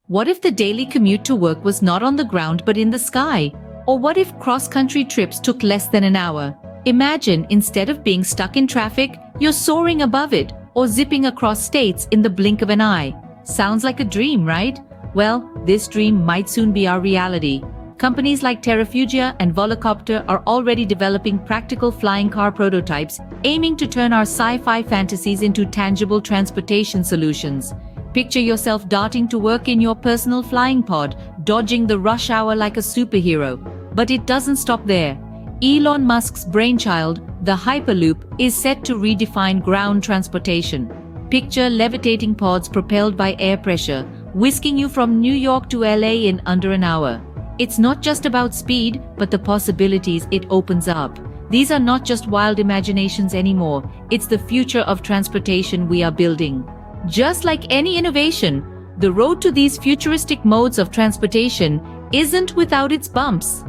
What if the daily commute to work was not on the ground but in the sky? Or what if cross-country trips took less than an hour? Imagine, instead of being stuck in traffic, you're soaring above it or zipping across states in the blink of an eye. Sounds like a dream, right? Well, this dream might soon be our reality. Companies like Terrafugia and Volocopter are already developing practical flying car prototypes, aiming to turn our sci-fi fantasies into tangible transportation solutions. Picture yourself darting to work in your personal flying pod, dodging the rush hour like a superhero. But it doesn't stop there. Elon Musk's brainchild, the Hyperloop, is set to redefine ground transportation. Picture levitating pods propelled by air pressure, whisking you from New York to LA in under an hour. It's not just about speed, but the possibilities it opens up. These are not just wild imaginations anymore. It's the future of transportation we are building. Just like any innovation, the road to these futuristic modes of transportation isn't without its bumps.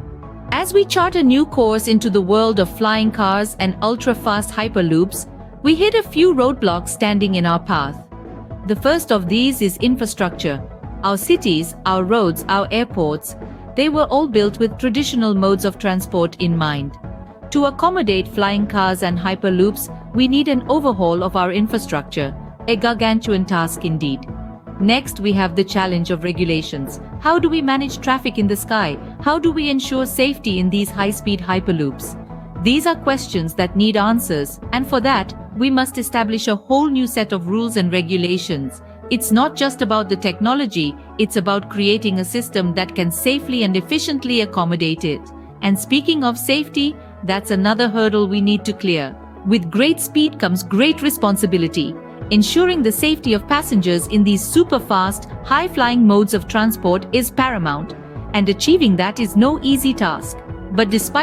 As we chart a new course into the world of flying cars and ultra-fast hyperloops, we hit a few roadblocks standing in our path. The first of these is infrastructure. Our cities, our roads, our airports, they were all built with traditional modes of transport in mind. To accommodate flying cars and hyperloops, we need an overhaul of our infrastructure, a gargantuan task indeed. Next, we have the challenge of regulations. How do we manage traffic in the sky? How do we ensure safety in these high-speed hyperloops? These are questions that need answers, and for that, we must establish a whole new set of rules and regulations. It's not just about the technology, it's about creating a system that can safely and efficiently accommodate it. And speaking of safety, that's another hurdle we need to clear. With great speed comes great responsibility. Ensuring the safety of passengers in these super-fast, high-flying modes of transport is paramount, and achieving that is no easy task. But despite